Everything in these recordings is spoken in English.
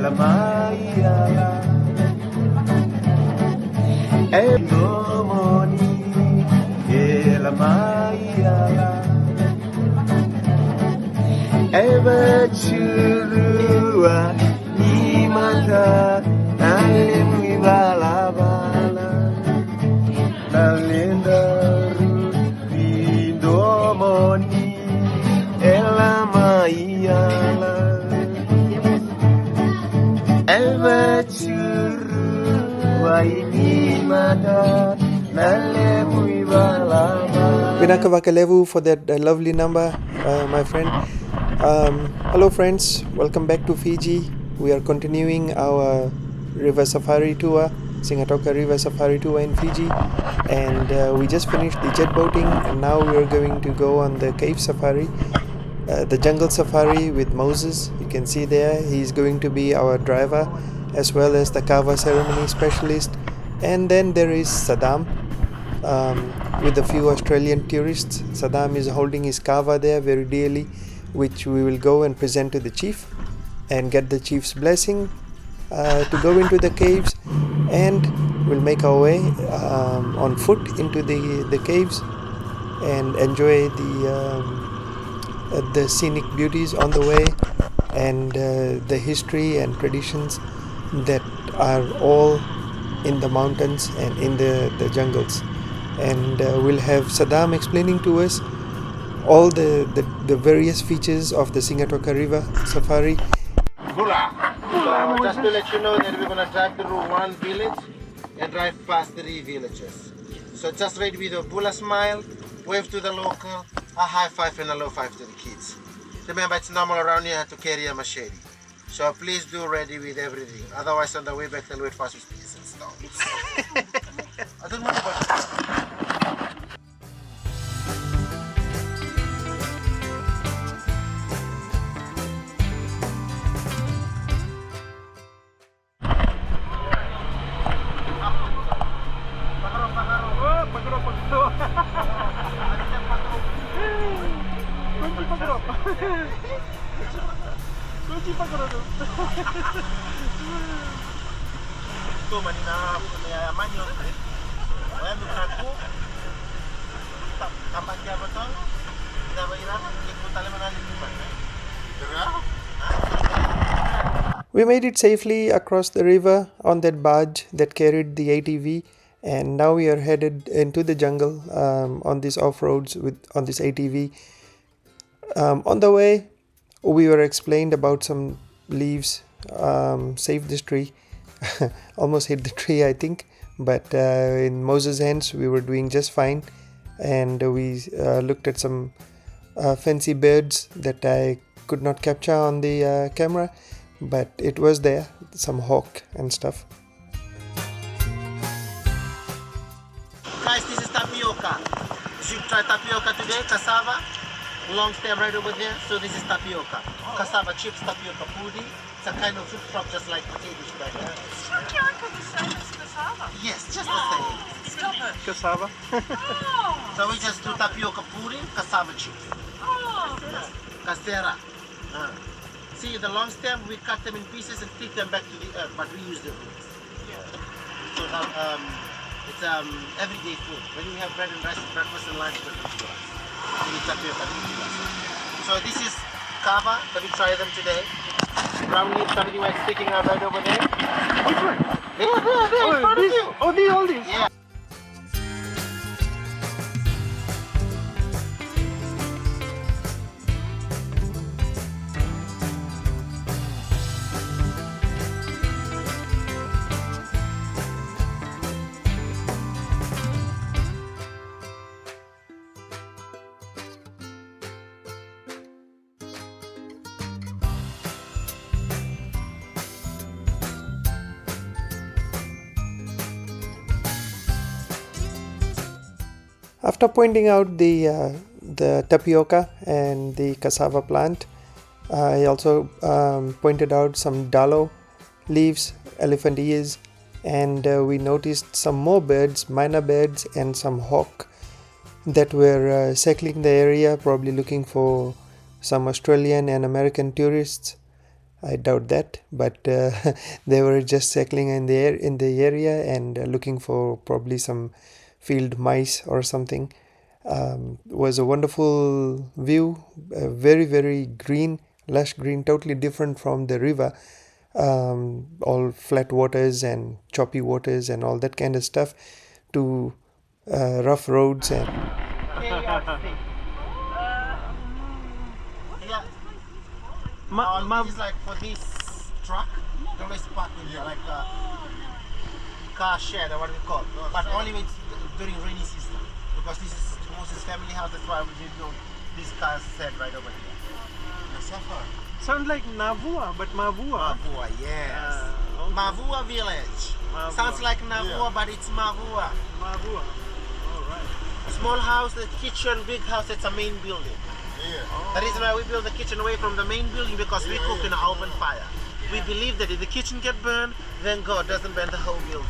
la maiala e domoni e la maiala e bachurua ni mata nalemi bala bala nalendaru di domoni e la maiala Vinakavakalevu for that lovely number, my friend. Hello friends, welcome back to Fiji. We are continuing our river safari tour, Sigatoka river safari tour in Fiji, and we just finished the jet boating, and now we are going to go on the cave safari, the jungle safari with Moses. You can see there he's going to be our driver as well as the kava ceremony specialist. And then there is Saddam with a few Australian tourists. Saddam is holding his kava there very dearly, which we will go and present to the chief and get the chief's blessing to go into the caves, and we'll make our way on foot into the caves and enjoy the scenic beauties on the way, and the history and traditions that are all in the mountains and in the jungles. And we'll have Saddam explaining to us all the various features of the Sigatoka River Safari. Just to let you know that we're going to drive through one village and drive past 3 villages. So just ready with a Bula smile, wave to the local, a high five and a low five to the kids. Remember, it's normal around here to carry a machete. So please do ready with everything. Otherwise, on the way back, they'll wait for us with speakers and stones. I don't know about We made it safely across the river on that barge that carried the ATV, and now we are headed into the jungle on these off-roads on this ATV. On the way, we were explained about some leaves, saved this tree, almost hit the tree I think, but in Moses' hands we were doing just fine, and we looked at some fancy birds that I could not capture on the camera, but it was there, some hawk and stuff. Guys, this is tapioca. You should try tapioca today, cassava. Long stem right over there, so this is tapioca. Cassava chips, tapioca pudding. It's a kind of food crop just like potatoes back there. Is tapioca the same as cassava? Yes, just the same. Stop it. Cassava. Oh. So we just do tapioca pudding, cassava chips. Oh. Castera. See, the long stem, we cut them in pieces and stick them back to the earth, but we use the roots. Yeah. So it's everyday food. When we have bread and rice, breakfast and lunch, we eat tapioca. So this is kava, let me try them today. Brown leaf, somebody was sticking out right over there. Which one? There, in front of you. All these? Yeah. After pointing out the tapioca and the cassava plant, I also pointed out some dalo leaves, elephant ears, and we noticed some more birds, minor birds, and some hawk that were circling the area, probably looking for some Australian and American tourists. I doubt that, but they were just circling in the area and looking for probably some field mice or something. Was a wonderful view, very very green, lush green, totally different from the river. All flat waters and choppy waters and all that kind of stuff, to rough roads and This is like for this truck, they always park in here, like a car shed or what we call. But only during rainy season, because this is Moses' family house. That's why we did build this car shed right over here. sound like Navua, but Mavua. Mavua, yes. Okay. Mavua village. Mavua. Sounds like Navua, but it's Mavua. Mavua. All right. Small house, the kitchen, big house, it's a main building. The reason why we build the kitchen away from the main building, because we cook in an open fire. We believe that if the kitchen get burned, then God doesn't burn the whole building.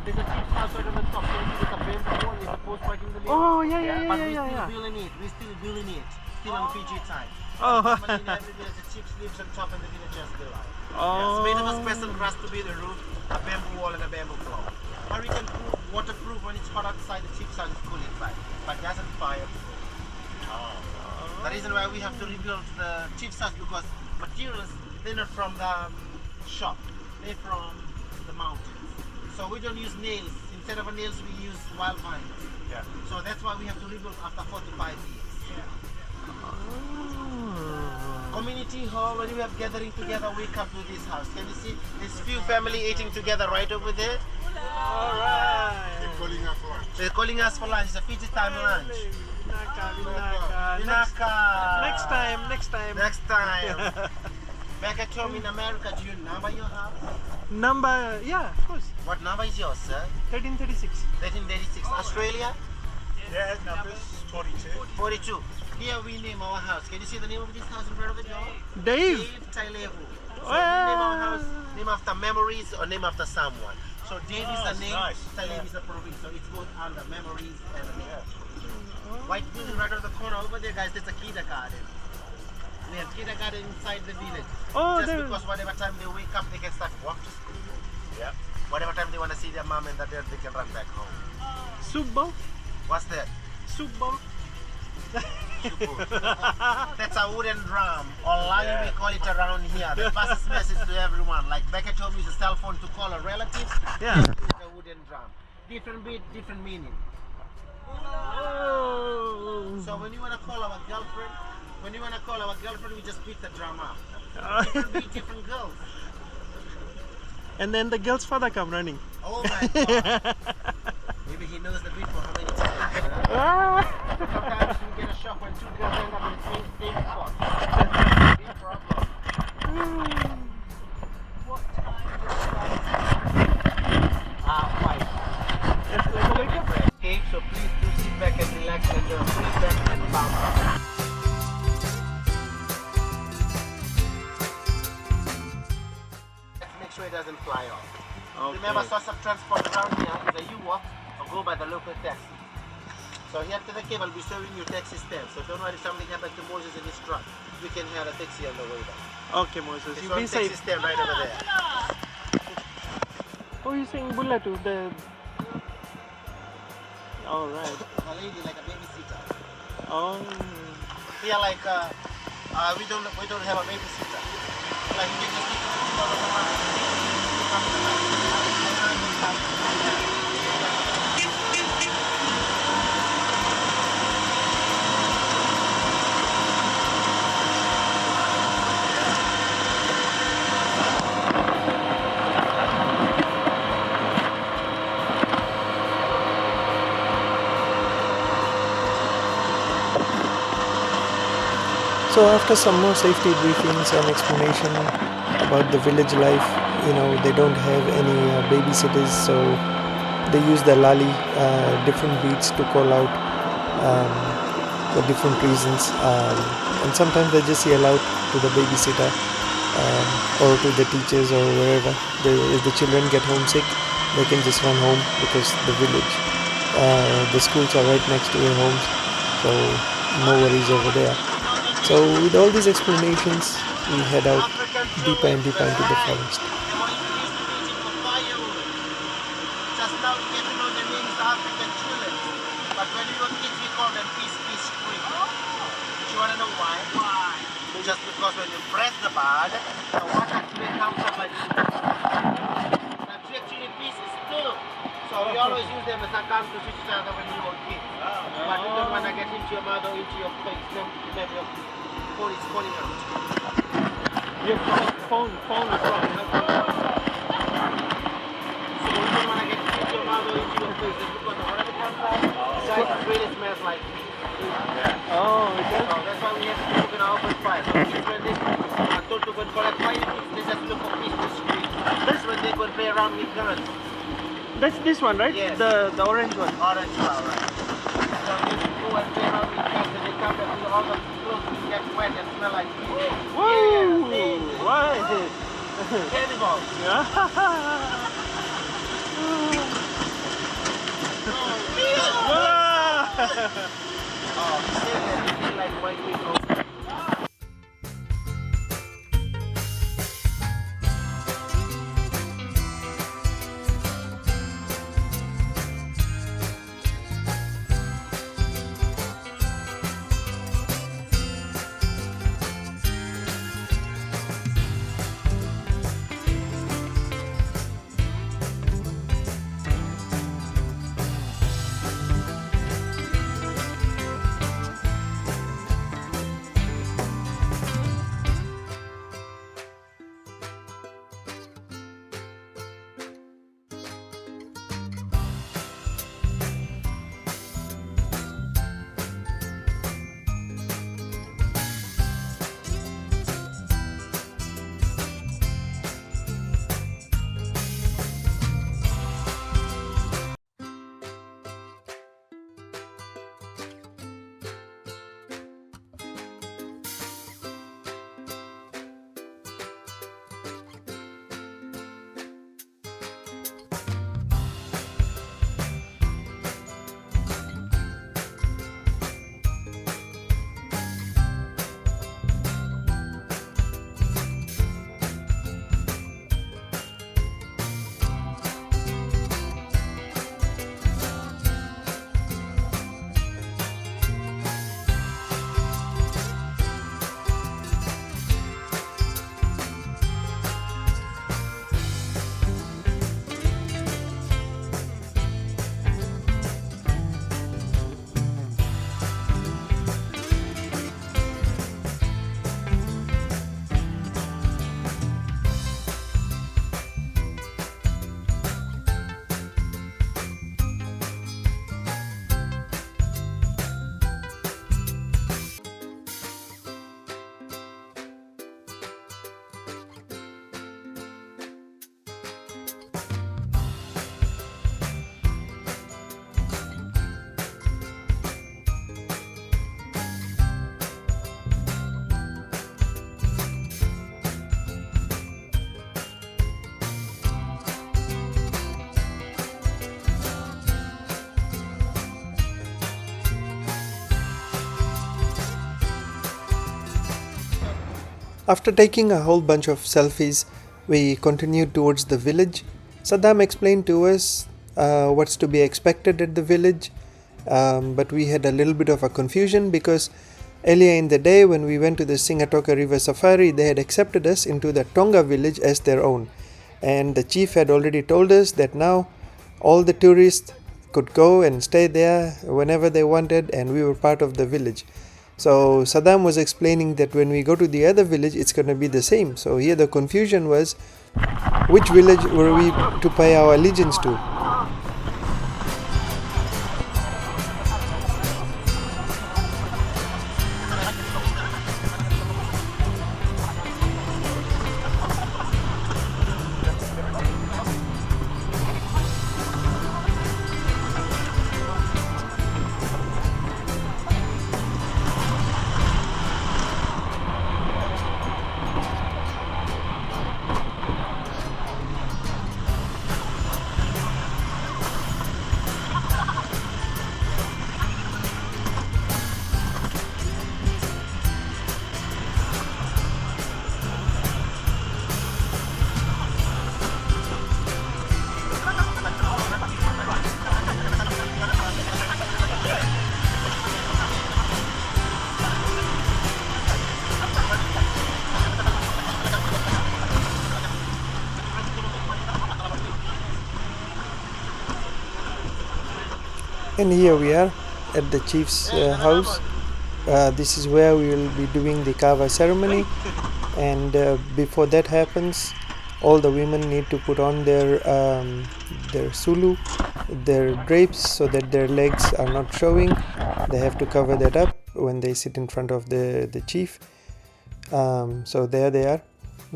There's a cheap house right on the top. There's a bamboo wall, there's a post right in the middle. Oh yeah. But we're still building it. We're still building it. Still on Fiji time. Oh. Normally in every village, the chief lives on top and the villagers build out. It's made of a special grass to be the roof, a bamboo wall and a bamboo floor. Or we can prove waterproof when it's hot outside, the chief's house is cool inside, but doesn't fireproof. The reason why we have to rebuild the chief's house, because materials, they're not from the shop, they're from the mountains. So we don't use nails. Instead of nails, we use wild vines. Yeah. So that's why we have to rebuild after 4 to 5 years. Community hall, when we have gathering together, we come to this house. Can you see? There's few family eating together right over there. Alright. They're calling us for lunch. It's a Fiji time lunch. Next Vinaka. time. Next time. Back at home in America, do you number your house? Number, yeah, of course. What number is yours, sir? 1336. 1336. Australia? Yeah, numbers 42. 42. Here we name our house. Can you see the name of this house in front of the door? Dave. Tailevu. So we name our house, name after memories or name after someone. So Dave is the name, nice. Tailevu is the province. So it's both under memories and name. White building right on the corner over there, guys, that's a kindergarten. We have kindergarten inside the village. Oh, just there. because whatever time they wake up, they can start to walk to school. Yeah. Whatever time they want to see their mom and their dad, they can run back home. Soup bowl. What's that? Soup bowl. That's a wooden drum. Online we call it around here. The fastest message to everyone. Like back at home, use a cell phone to call our relatives. Yeah. It's a wooden drum. Different beat, different meaning. Oh. So when you want to call our girlfriend, we just beat the drum up. Different beat, different girls. And then the girl's father come running. Oh my God. Maybe he knows the beat for how many times. Sometimes we get a shock when 2 girls end up in the same spot. Big problem. What time Okay, so please do sit back and relax and sit back and bounce. Let's make sure it doesn't fly off. Okay. Remember, source of transport around here, either you walk or go by the local taxi. So here to the cable, we're showing you taxi stand. So don't worry if something happened to Moses in his truck. We can hear a taxi on the way down. Okay, Moses, This you one be taxi safe. stand right over there. Oh, you're saying Bulla too? The. All right. A lady like a babysitter. Oh. Here like we don't have a babysitter. Like you can just take it all of the money. So after some more safety briefings and explanation about the village life, they don't have any babysitters, so they use the lali, different beats to call out for different reasons, and sometimes they just yell out to the babysitter or to the teachers or wherever. If the children get homesick, they can just run home because the village, the schools are right next to their homes, so no worries over there. So with all these explanations, we head out African deeper and tulip, deeper into the right. forest. They were introduced to Fiji for firewood. Just now we get to know the names African tulips. But when we were kids, we called them peace tree. Do you want to know why? Why? Just because when you press the bud, the water actually comes up and the tree actually pieces too. So we always use them as a gun to shoot each other when we were kids. But you don't want to get into your mouth or into your face. Then your phone is falling out. Your phone is wrong. So you don't want to get into your mouth or into your face. It's because whatever comes out, it really smells like meat. Oh, So that's why we have to look in our open fire. So kids when they are told to go and collect fire, they just look for peaceful street. That's when they go and play around with guns. that's this one, right? Yes. The orange one. Orange flower, right? So they go and play around with guns and they come back to all the clothes will get wet and smell like meat. Woo! Yeah, What? cannibals. Oh, see that they like white people. After taking a whole bunch of selfies, we continued towards the village. Saddam explained to us what's to be expected at the village, but we had a little bit of a confusion because earlier in the day when we went to the Sigatoka River Safari, they had accepted us into the Tonga village as their own. And the chief had already told us that now all the tourists could go and stay there whenever they wanted, and we were part of the village. So Saddam was explaining that when we go to the other village, it's going to be the same. So here the confusion was, which village were we to pay our allegiance to? And here we are at the chief's house. This is where we will be doing the kava ceremony, and before that happens, all the women need to put on their sulu, their drapes, so that their legs are not showing. They have to cover that up when they sit in front of the chief. So there they are,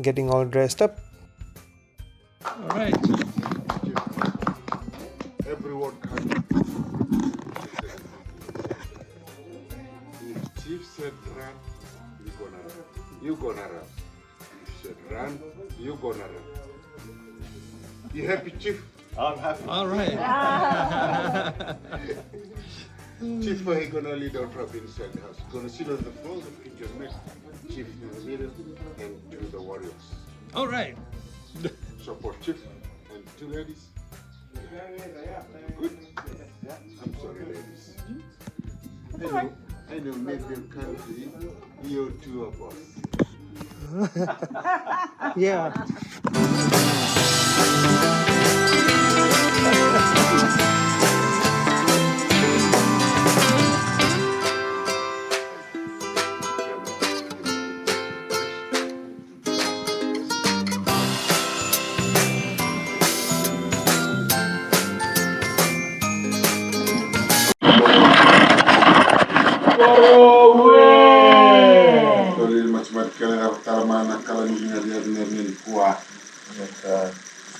getting all dressed up. All right. Everyone can. If Chief said run, you gonna run. If said run, you gonna run. You happy, Chief? I'm happy. All right. Chief, he gonna lead out from inside the house. Gonna sit on the floor, the picture next. Chief in the middle, and to the warriors. All right. Support Chief and two ladies. Good. I'm sorry, ladies. I know Nigerian country, you two of us. Yeah.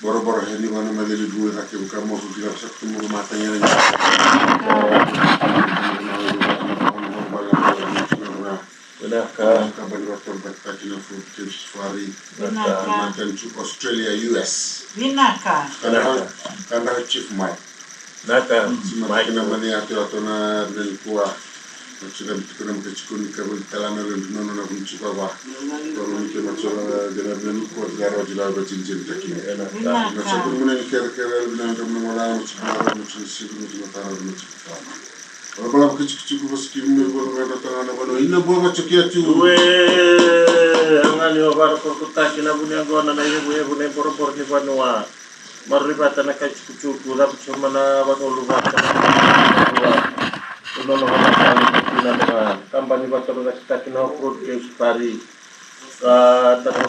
Boro-boro heli wana madeli dua kake buka mosu kila saktu mu matanya ni. Kabar waktu berkaki na food tips fari. Mantan to Australia, US. Vinaka. Kanda Chief Mike. Naka. Mike na mani atau na dari kuah. Macam kita nak cikun kabel talana dan nono na kunci bawah. Baru ni macam jalan ni kuat garo jalan bercincin kaki. Macam tu mana ni kira-kira bila kita mengolah macam siapa macam taruh macam apa. Kalau kalau kecik-kecik bos kim ni baru ada tangan apa ini buat macam kia tu. Angali obar korkuta kina bunya gona na ibu ibu ne por ni banua. Marribata na kecik-kecik gula cuma na batolu bata. Uno na kampanye batal na kita kina fruit ke sukari tanah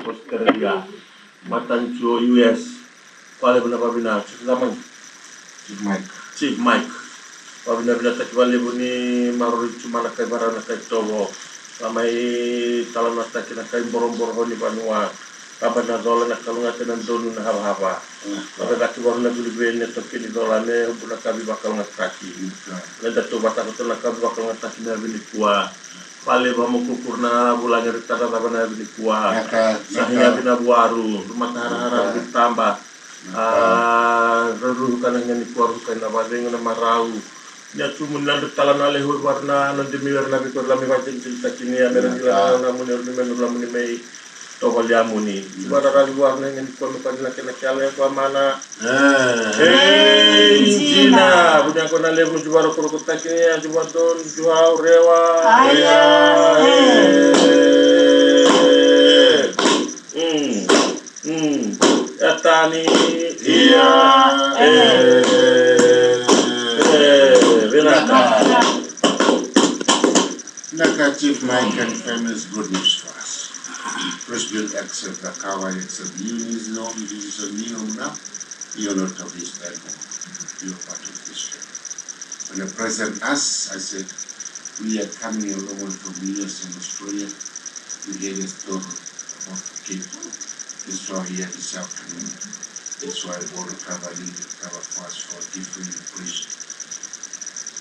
Australia matancho US pale bina zaman Chief Mike pabina tak wale buni maruri cuma nak barang nak tobo samai talan nak kina kai borong-borong ni banua kapan na dola na kalunga tenan donu na haba-haba. Pada kaki warna dulu bene toki ni dola ne buna kabi bakal ngataki. Lenda tu bata betul na kabi bakal ngataki na bini kuah. Pale bamu kukurna bulanya rikata tabana bini kuah. Sahina bina buaru rumah tahara ditambah. Reruh kananya ni kuah rukan na badeng na marau. Nya cumun landu talan ale warna nanti miwer nabi korlami bacin cerita kini ya merah gila namun menurut mei toko liamuni. Bara rali warna yang dikono padina kena kale kwa mana. Cina, bunya kona lebu jubaro kurukutta kini ya jubaton juhau rewa. Yatani iya. Naka Chief Mike and family's good news for us. First we'll accept the kawa, accept you is no, this is a new now. You're not of this time. You're part of this family. When they present us, I said, we are coming along from US and Australia. We hear a story about the kid. That's why here this afternoon. That's why I brought a cover leader, cover for us for different priest.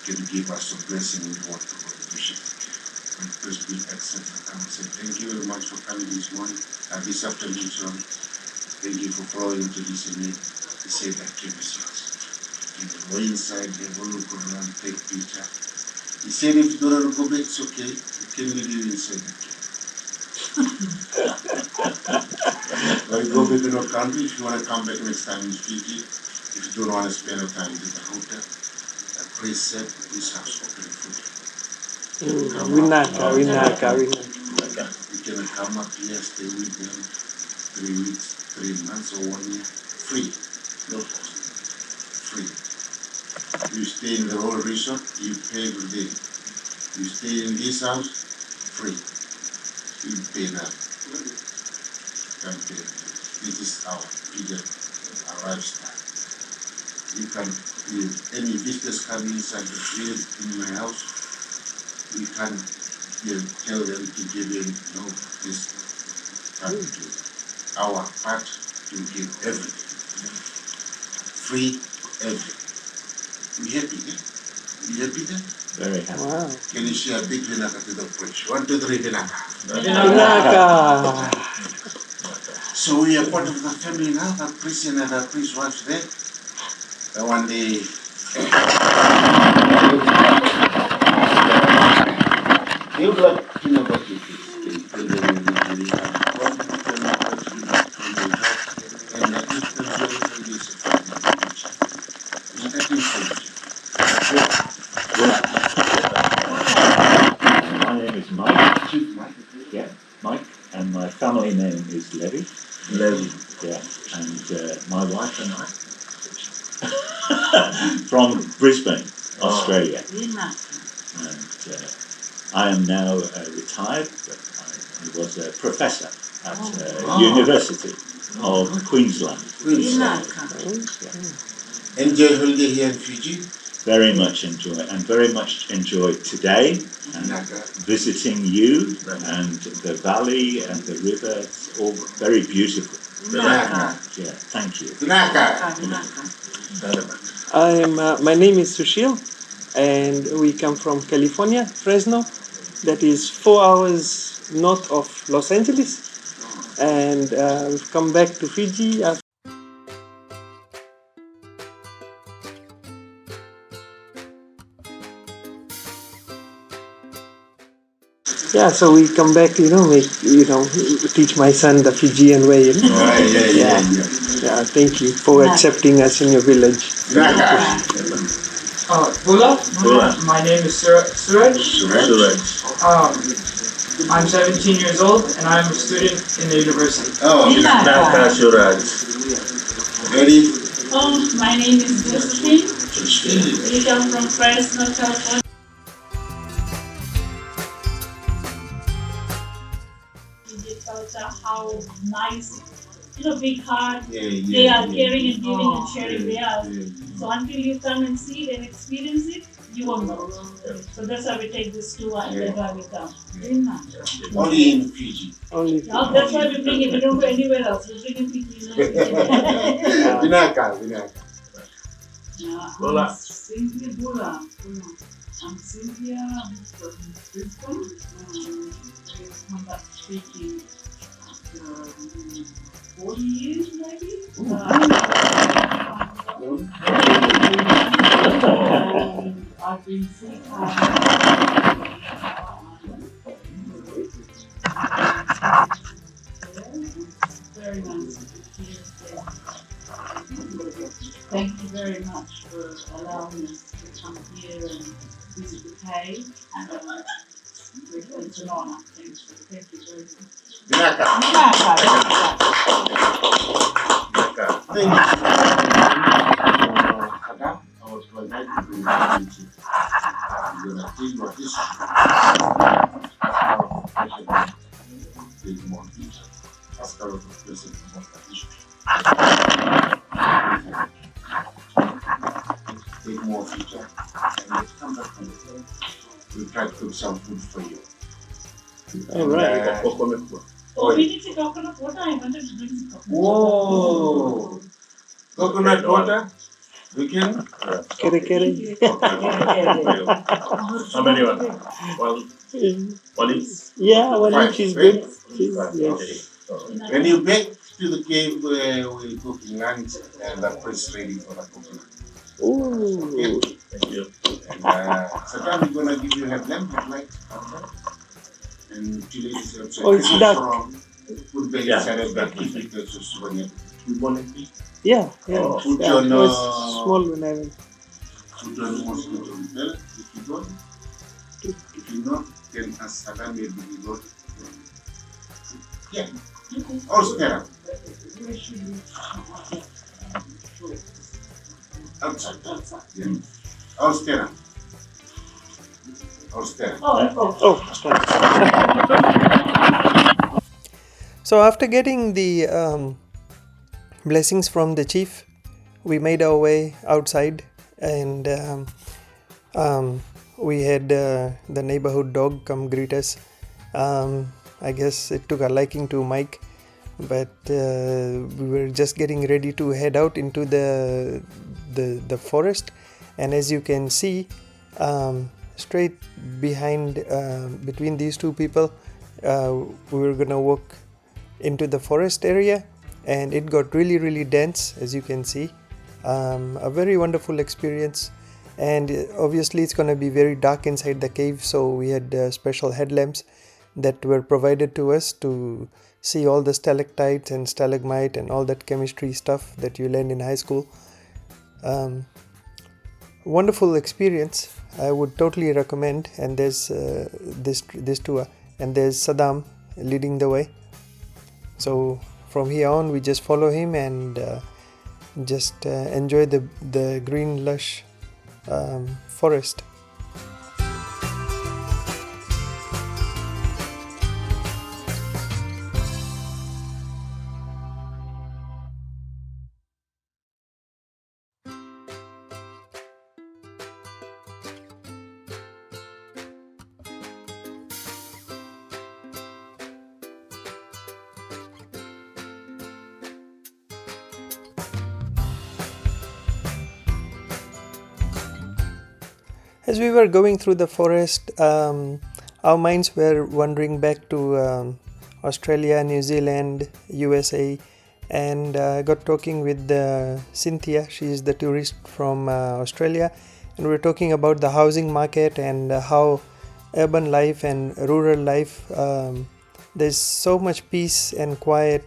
Can give us a blessing we want to go to bishop. And first we'll accept the cover. Say thank you very much for coming this morning, this afternoon, sorry. Thank you for flowing into this evening. He said that came as yours. You go inside, they will look around, take picture. He said if you don't go back, it's okay. You can leave you inside the cave. Well, go back to your country. If you want to come back next time in Fiji, if you don't want to spend your time in the hotel, a priest said this house open food. Vinaka. You can come up here, stay with them 3 weeks, 3 months or 1 year. free, no cost, free. You stay in the whole resort, you pay every day. You stay in this house, free. You pay that. Can pay. This is our freedom, our lifestyle. You can, if any visitors come inside the field in my house, we can tell them to give in, no, this can do our part to give everything. Free everything. We happy, eh? You happy then? Very happy. Wow. Can you share a big vinaka to the bridge? 1, 2, 3, vinaka. Vinaka. So we are part of the family now, the priest and the priest was there. And one day, they would like to know about you, please. And then we have one family person and that is the very least of the future. And that is My name is Mike. Chief Mike. Yeah, Mike. And my family name is Levy. Levy. Yeah. And my wife and I from Brisbane, Australia. And I am now retired, but I was a professor at University of Queensland. Enjoy holiday here in Fiji. Very much enjoy today and visiting you and the valley and the river. It's all very beautiful. Vinaka. Yeah, thank you. Vinaka. My name is Sushil, and we come from California, Fresno. That is 4 hours north of Los Angeles, and we've come back to Fiji. Yeah, so we come back, teach my son the Fijian way. Yeah, thank you for accepting us in your village. Bula. Bula. My name is Suraj. I'm 17 years old and I'm a student in the university. Naka Suraj. Ready? My name is Josephine. We come from Fresno, California. How nice, big heart. They are caring and giving and sharing. They are. So until you come and see it and experience it, you won't know. So that's why we take this tour and that's why we come. Only in Fiji. Now that's why we bring it. We don't go anywhere else. We bring in Fiji. Vinaka. Bula. Cynthia Bula. I'm Cynthia. I'm from Brisbane. We've come back speaking after 40 years, maybe. I've been sick. Very nice to be here. Thank you very much for allowing us to come here and visit the cave. And it's an honor. Thank you very much. Vinaka. Thank you. I was glad to bring you. You're going to take your history. Take more future. Ask our president about the history. Take more future. And let's come back and we'll try to cook some food for you. All right. Oh, we need to coconut water. I wanted to drink some coconut Whoa! Coconut water? We can? Kere. How many one? One each? Yeah, one each is good. Yes. When you back to the cave where we're cooking lunch and the priest ready for the coconut. Ooh. Thank you. And sometimes we're gonna give you a lamb like and chili is Oh, it's dark. Put belly salad back if you go to Swanya. You want it? Yeah. Oh, put Yeah, on it was small when I went. put on mosquito repellent if you got it. If you not, then ask Saddam maybe he got it. Yeah. Also there. Outside. Yeah. Austera. Austera. So after getting the blessings from the chief, we made our way outside, and we had the neighborhood dog come greet us. I guess it took a liking to Mike, but we were just getting ready to head out into the forest, and as you can see, straight behind between these two people, we were gonna walk into the forest area, and it got really dense, as you can see. A very wonderful experience, and obviously it's gonna be very dark inside the cave, so we had special headlamps that were provided to us to see all the stalactites and stalagmite and all that chemistry stuff that you learn in high school. Wonderful experience. I would totally recommend. And there's this tour, and there's Saddam leading the way. So from here on, we just follow him and just enjoy the green lush forest. As we were going through the forest, our minds were wandering back to Australia, New Zealand, USA, and got talking with Cynthia. She is the tourist from Australia, and we were talking about the housing market and how urban life and rural life, there's so much peace and quiet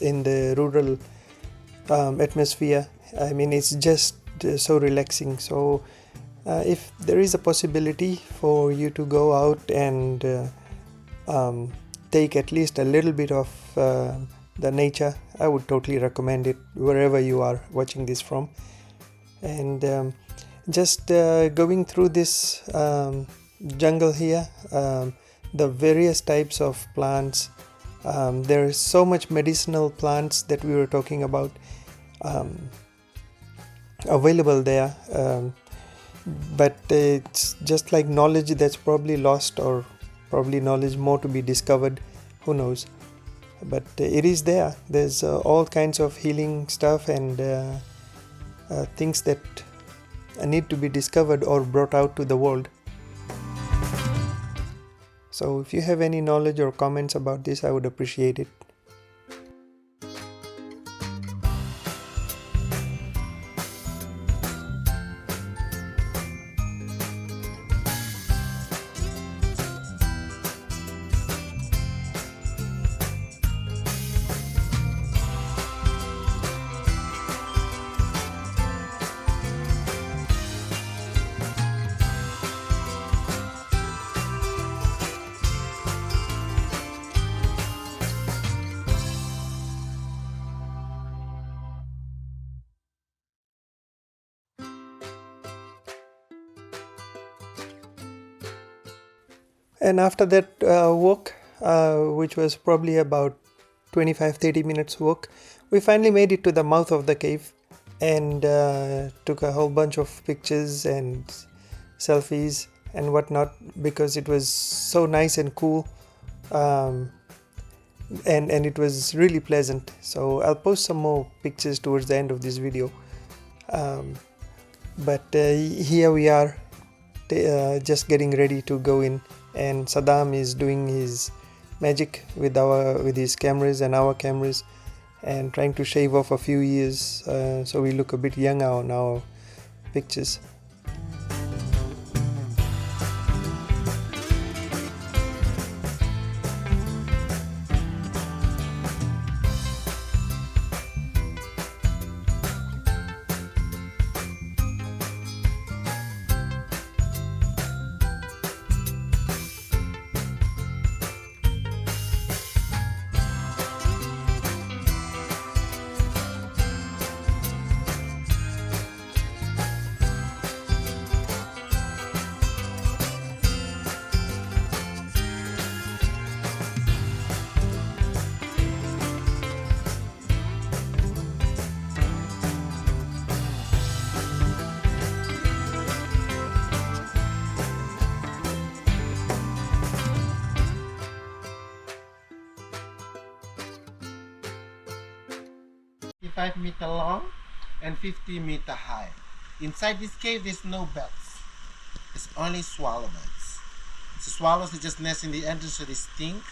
in the rural atmosphere. I mean, it's just so relaxing. So if there is a possibility for you to go out and take at least a little bit of the nature, I would totally recommend it wherever you are watching this from. And just going through this jungle here, the various types of plants, there is so much medicinal plants that we were talking about available there. But it's just like knowledge that's probably lost, or probably knowledge more to be discovered, who knows. But it is there. There's all kinds of healing stuff and things that need to be discovered or brought out to the world. So if you have any knowledge or comments about this, I would appreciate it. And after that walk, which was probably about 25-30 minutes walk, we finally made it to the mouth of the cave and took a whole bunch of pictures and selfies and whatnot, because it was so nice and cool, and it was really pleasant. So I'll post some more pictures towards the end of this video. But here we are, just getting ready to go in, and Saddam is doing his magic with his cameras and our cameras, and trying to shave off a few years so we look a bit younger on our pictures. 25-meter long and 50-meter high. Inside this cave, there's no bats. It's only swallow birds. So swallows, they just nest in the entrance, so they stink.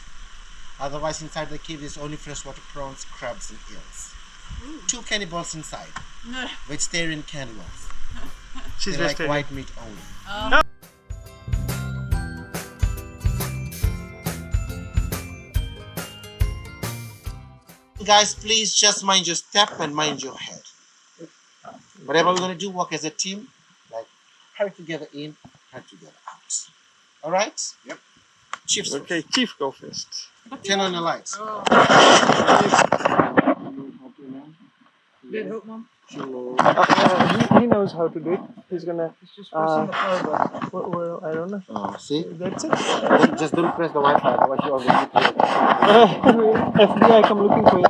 Otherwise, inside the cave, there's only freshwater prawns, crabs, and eels. 2 cannibals inside. Vegetarian cannibals. She's They like vegetarian. white meat only. Guys, please just mind your step and mind your head. Whatever we're going to do, work as a team. Like, head together in, head together out. All right? Yep. Chiefs. Okay, Chief, go first. Turn on the lights. He knows how to do it. He's gonna. Just pressing the power button. Well, I don't know. Oh, see? That's it. Just don't press the Wi-Fi, otherwise you already hit it. FBI come looking for it.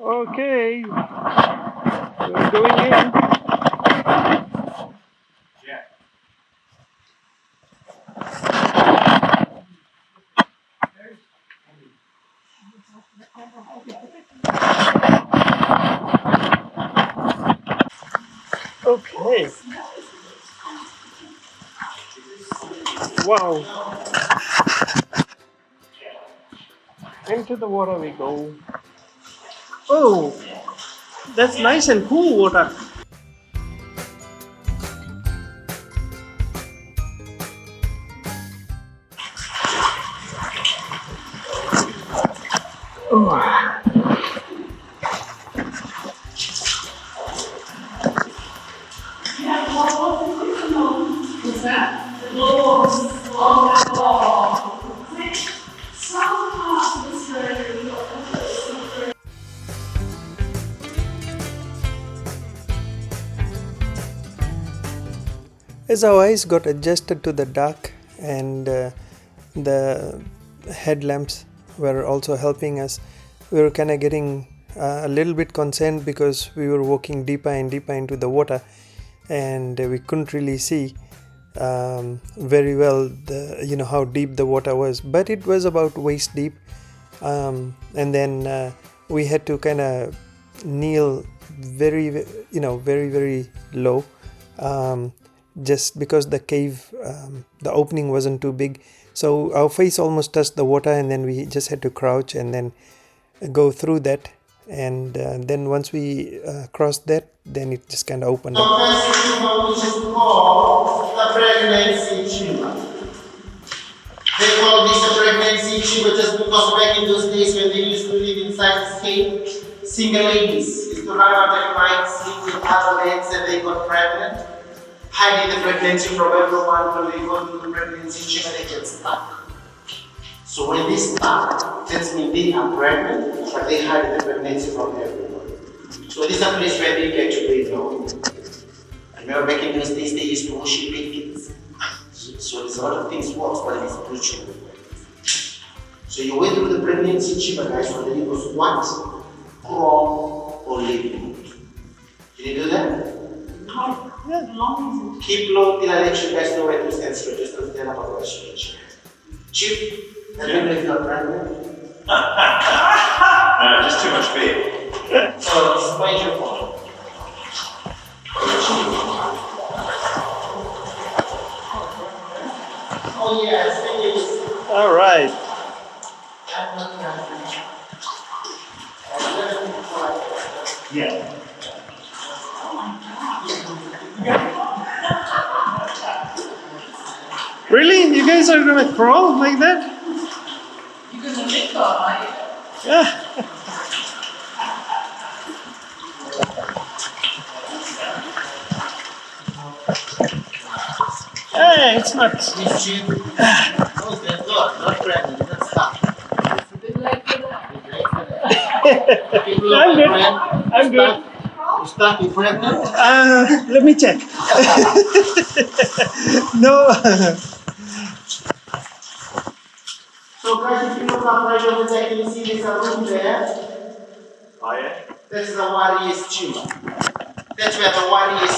Okay, we're going in. Okay. Wow. Into the water we go. Oh, that's nice and cool water. As our eyes got adjusted to the dark and the headlamps were also helping us, we were kind of getting a little bit concerned because we were walking deeper and deeper into the water and we couldn't really see very well how deep the water was, but it was about waist deep, and then we had to kind of kneel very very low, just because the cave, the opening wasn't too big, so our face almost touched the water, and then we just had to crouch and then go through that, and then once we crossed that, then it just kind of opened up. Which is called the pregnancy chamber. They call this a pregnancy chamber just because back in those days when they used to live inside this cave, single ladies used to run out at night, sleep with other ladies, and they got pregnant, hiding the pregnancy from everyone. When they go to the pregnancy chamber, they get stuck. So when they stuck, that means they are pregnant, but they hide the pregnancy from everyone. So this is a place where they get to lay down. I remember back in those days, they used to worship pigs. So there's a lot of things works, but it's spiritual. So you went through the pregnancy chamber, guys, whether you go squat, crawl, or lay down. Can you do that? Yeah. Keep low till I let you guys know where to stand straight. Just don't stand up, otherwise you get your head. Chief, let me know if you're pregnant. No, just too much fear. So this is my phone. Oh yes, it is. All right. Yeah. Really? You guys are gonna crawl like that? You're gonna lick her, right? Yeah. Hey, it's not. This chip. Oh, thank God, not pregnant, that's stuck. I'm good. I'm good. You stuck, you pregnant? Let me check. No. So guys, if you look up right over there, can you see there's a room there? Oh, yeah? That's the warrior's chamber. That's where the warriors.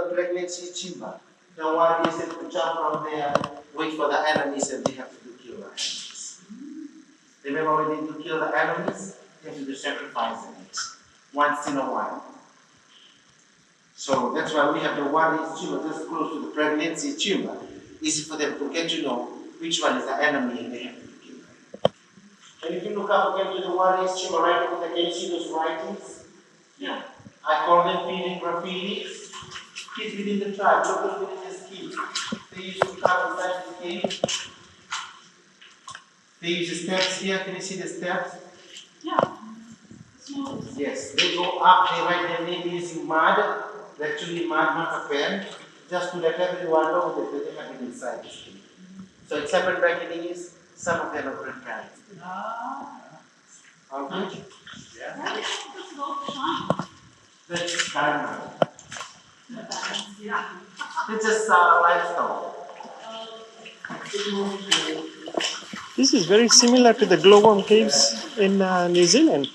the pregnancy chamber. The warriors have to jump from there, wait for the enemies, and they have to kill the enemies. Remember when they do kill the enemies, they have to do sacrificing it once in a while. So that's why we have the warriors chamber just close to the pregnancy chamber. Easy for them to get to know which one is the enemy and they have to kill them. And if you look up again to the warriors chamber right over there, can you see those writings? Yeah. I call them feeding graffitis. Kids within the tribe, local villages kids. They used to come inside the cave. They use the steps here. Can you see the steps? Yeah. Yes. They go up, they write their name using mud, actually mud, not a pen, just to let everyone know that they have been inside this cave. So it's happened back in the East, some of them are grandparents. Okay? Yeah. That's karma. It's just limestone. This is very similar to the glowworm caves in New Zealand.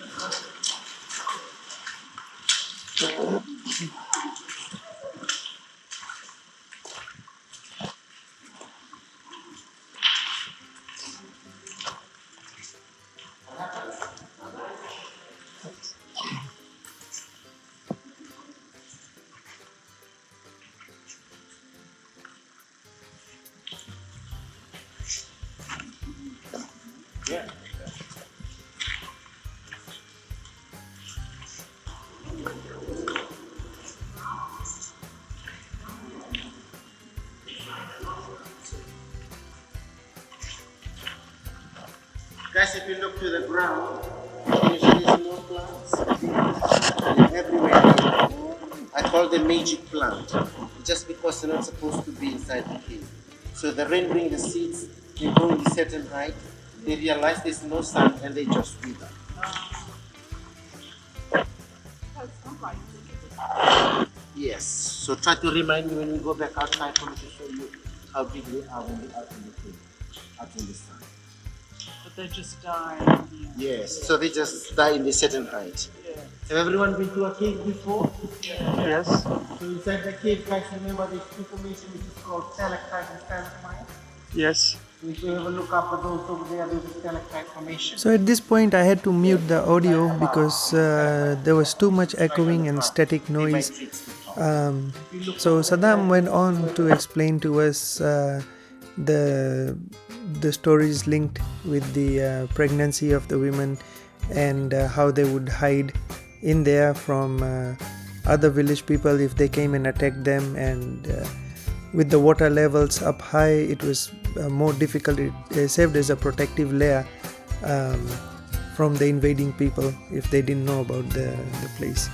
Yeah. Guys, if you look to the ground, can you see these more plants? They're everywhere. I call them magic plant, just because they're not supposed to be inside the cave. So the rain brings the seeds, they grow in a certain height, they realize there's no sun and they just wither. Yes, so try to remind me when we go back outside for me to show you how big they are when they're out in the cave, out in the sun. But they just die. Yes, so they just die in a certain height. Yeah. Have everyone been to a cave before? Yes. So inside the cave, guys, remember this information which is called stalactite and stalagmite? Yes. If you ever look up at those over there, there's a stalactite formation. So at this point I had to mute the audio because there was too much echoing and static noise. So Saddam went on to explain to us the stories linked with the pregnancy of the women and how they would hide in there from other village people if they came and attacked them, and with the water levels up high it was more difficult. It served as a protective layer from the invading people if they didn't know about the place.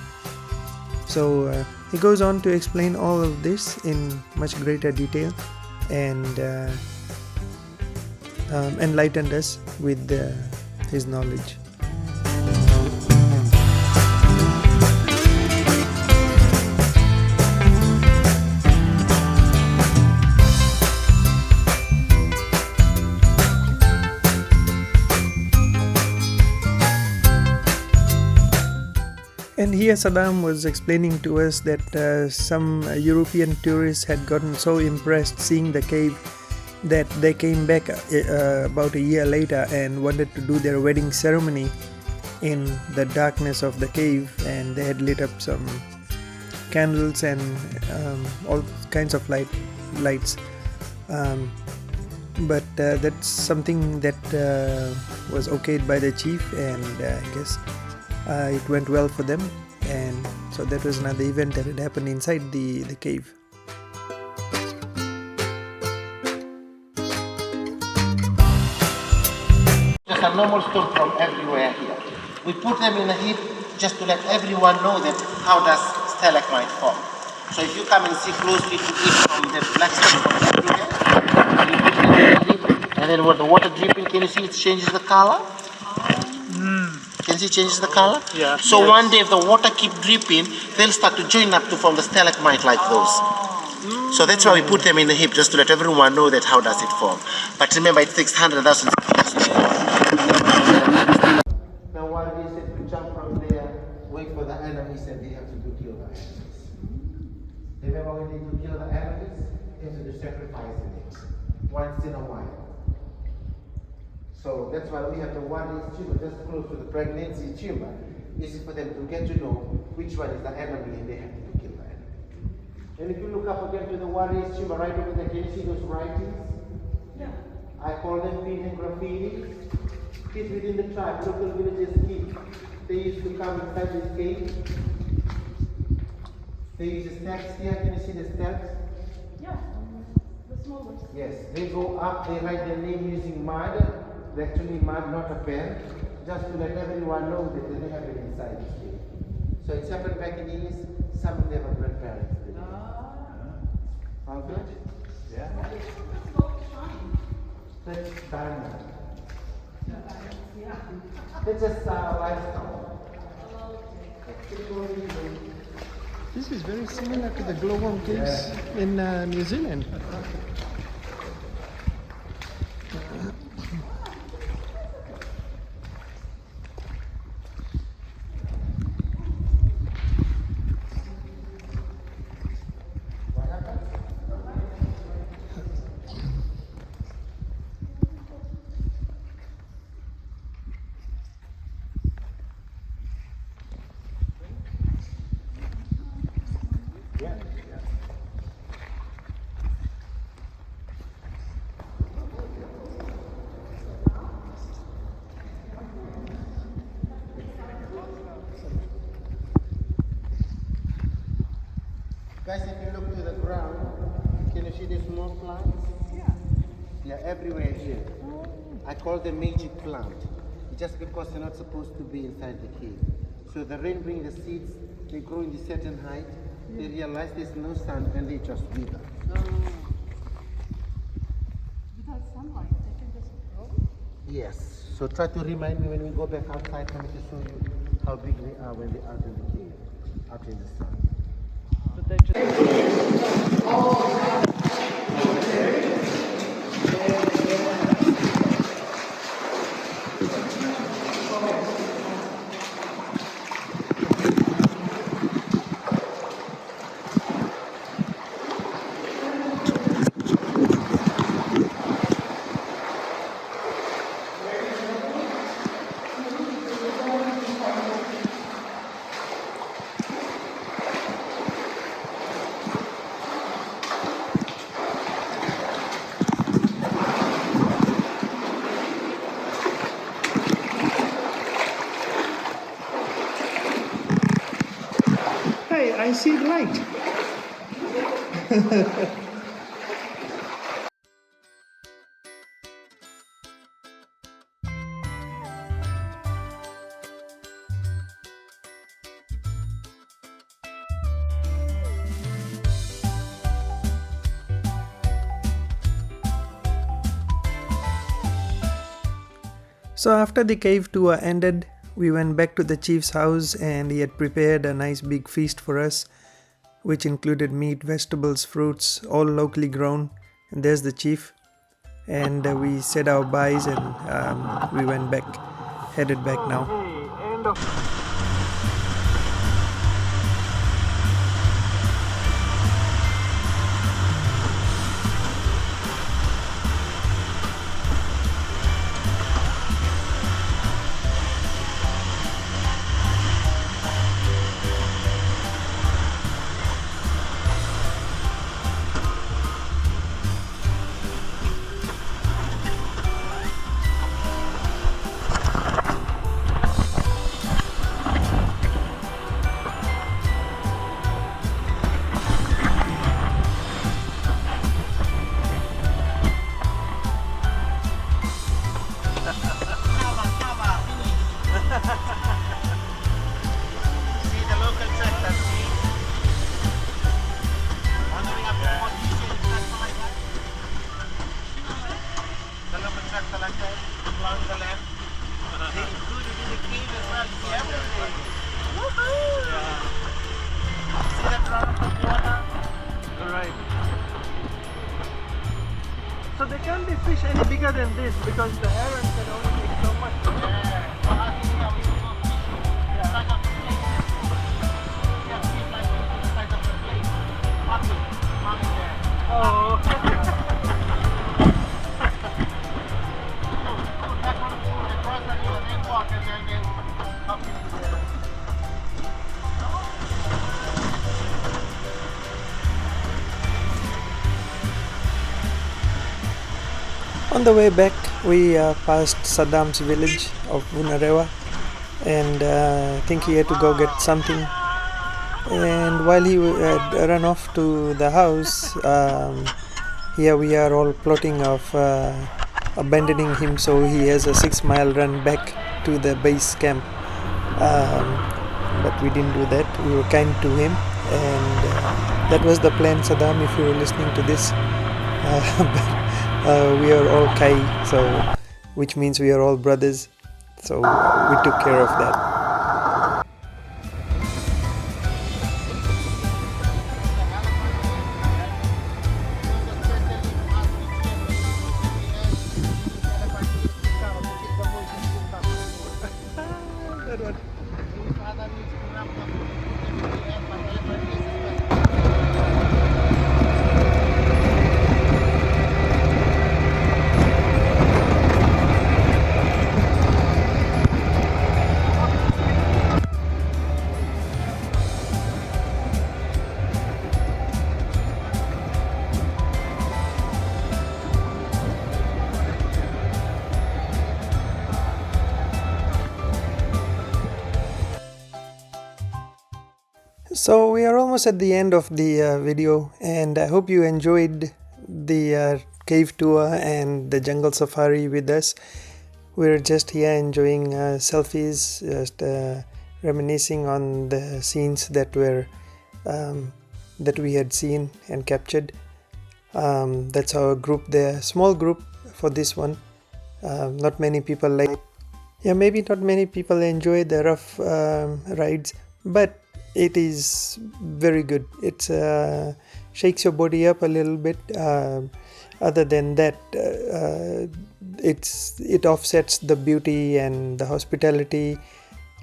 So he goes on to explain all of this in much greater detail and enlightened us with his knowledge. And here Saddam was explaining to us that some European tourists had gotten so impressed seeing the cave that they came back about a year later and wanted to do their wedding ceremony in the darkness of the cave, and they had lit up some candles and all kinds of lights. But that's something that was okayed by the chief, and I guess it went well for them, and so that was another event that had happened inside the cave. Just a normal stone from everywhere here. We put them in a heap just to let everyone know that how does stalagmite form. So if you come and see closely to it from the black stone from everywhere, you put it in a heap, and then when the water dripping, can you see it changes the color? Can you see it changes the color? Yeah. So one day if the water keep dripping, they'll start to join up to form the stalagmite like those. So that's why we put them in a heap, just to let everyone know that how does it form. But remember, it takes 100,000 years. Now one day said to jump from there, wait for the enemies, and they have to go kill the enemies. Remember when they do kill the animals? They have to do sacrificing it once in a while. So that's why we have the warriors chamber just close to the pregnancy chamber. Easy for them to get to know which one is the animal and they have to kill the animal. And if you look up again to the warriors chamber right over there, can you see those writings? Yeah. I call them feet and graffiti. Kids within the tribe, local villages keep. They used to come inside this cave. They use the steps here. Can you see the steps? Yeah. The small ones. Yes. They go up, they write their name using mud. Actually mud, not a pen. Just to let everyone know that they have it inside this cave. So it's happened back in the East. Some of them are grandparents. All good? Yeah. That's diamond. That's just lifestyle. This is very similar to the glowworm caves in New Zealand. Guys, if you look to the ground, can you see the small plants? Yeah. They're everywhere here. I call them magic plant, just because they're not supposed to be inside the cave. So the rain brings the seeds, they grow in a certain height, they realize there's no sun and they just wither. Without sunlight, they can just grow. Yes, so try to remind me when we go back outside, for me to show you how big they are when they're out in the cave, out in the sun. But they just... Hey, I see light. So after the cave tour ended, we went back to the chief's house and he had prepared a nice big feast for us, which included meat, vegetables, fruits, all locally grown. And there's the chief. And we said our byes and we went back, headed back now. Okay, end of. So they can't be fish any bigger than this because the heron can only take so much. Oh. On the way back, we passed Saddam's village of Bunarewa, and I think he had to go get something. And while he had run off to the house, here we are all plotting of abandoning him, so he has a 6-mile run back to the base camp. But we didn't do that. We were kind to him, and that was the plan, Saddam, if you were listening to this. But we are all Kai, so which means we are all brothers, so we took care of that. So we are almost at the end of the video, and I hope you enjoyed the cave tour and the jungle safari with us. We're just here enjoying selfies, just reminiscing on the scenes that were that we had seen and captured. That's our group there, small group for this one. Not many people maybe not many people enjoy the rough rides, but it is very good. It shakes your body up a little bit. Other than that, it offsets the beauty and the hospitality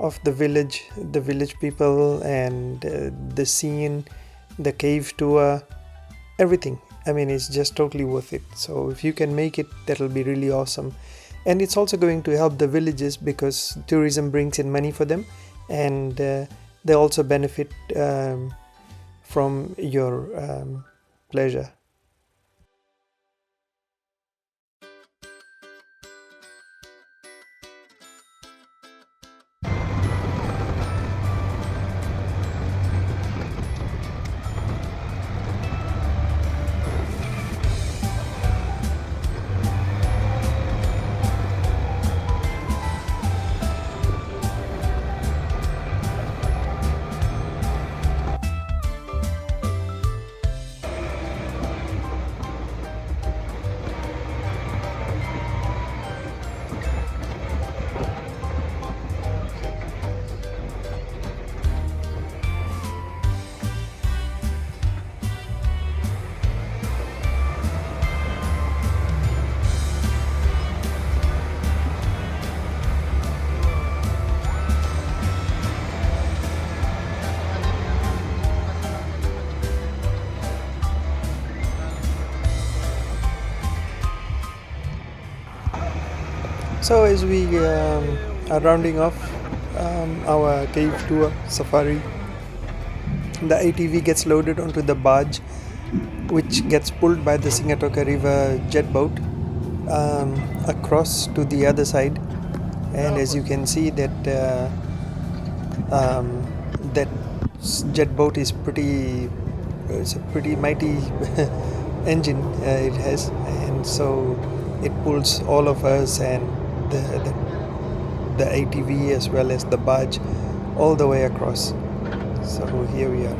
of the village people, and the scene, the cave tour, everything. I mean, it's just totally worth it. So if you can make it, that'll be really awesome. And it's also going to help the villages, because tourism brings in money for them, and they also benefit from your pleasure. So as we are rounding off our cave tour safari, the ATV gets loaded onto the barge, which gets pulled by the Sigatoka River jet boat across to the other side. And as you can see, that that jet boat is it's a pretty mighty engine it has, and so it pulls all of us and the ATV as well as the barge all the way across. So here we are.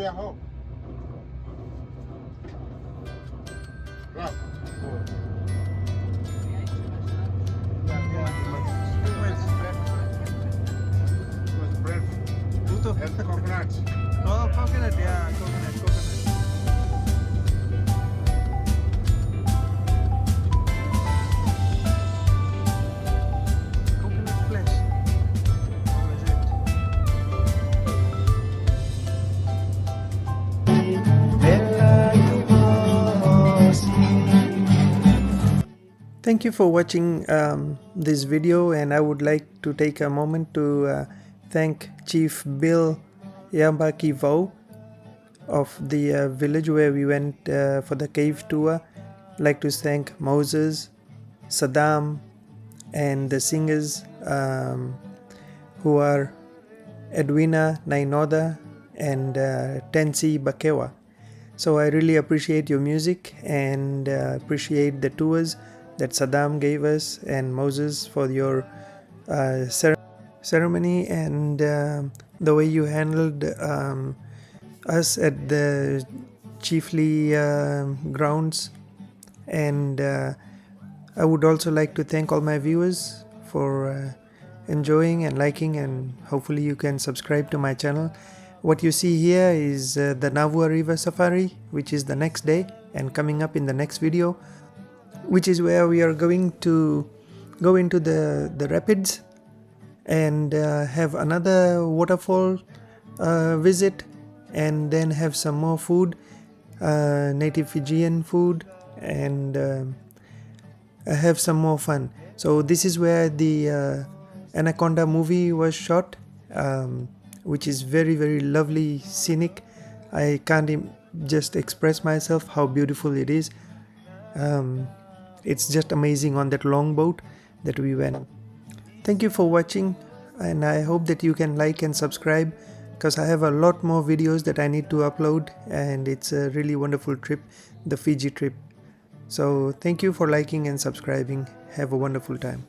are home. Right. It was bread and coconut. Oh, coconut, yeah, coconut. Coconut flesh. What was it? Thank you for watching this video, and I would like to take a moment to thank Chief Bill Yambaki Vau of the village where we went for the cave tour. I'd like to thank Moses, Saddam, and the singers who are Edwina Nainoda and Tensi Bakewa. So I really appreciate your music and appreciate the tours that Saddam gave us and Moses for your ceremony and the way you handled us at the chiefly grounds. And I would also like to thank all my viewers for enjoying and liking, and hopefully you can subscribe to my channel. What you see here is the Navua River Safari, which is the next day and coming up in the next video, which is where we are going to go into the rapids and have another waterfall visit, and then have some more food, native Fijian food, and have some more fun. So this is where the Anaconda movie was shot, which is very lovely, scenic. I can't just express myself how beautiful it is. It's just amazing on that long boat that we went. Thank you for watching, and I hope that you can like and subscribe, because I have a lot more videos that I need to upload, and it's a really wonderful trip, the Fiji trip. So thank you for liking and subscribing. Have a wonderful time.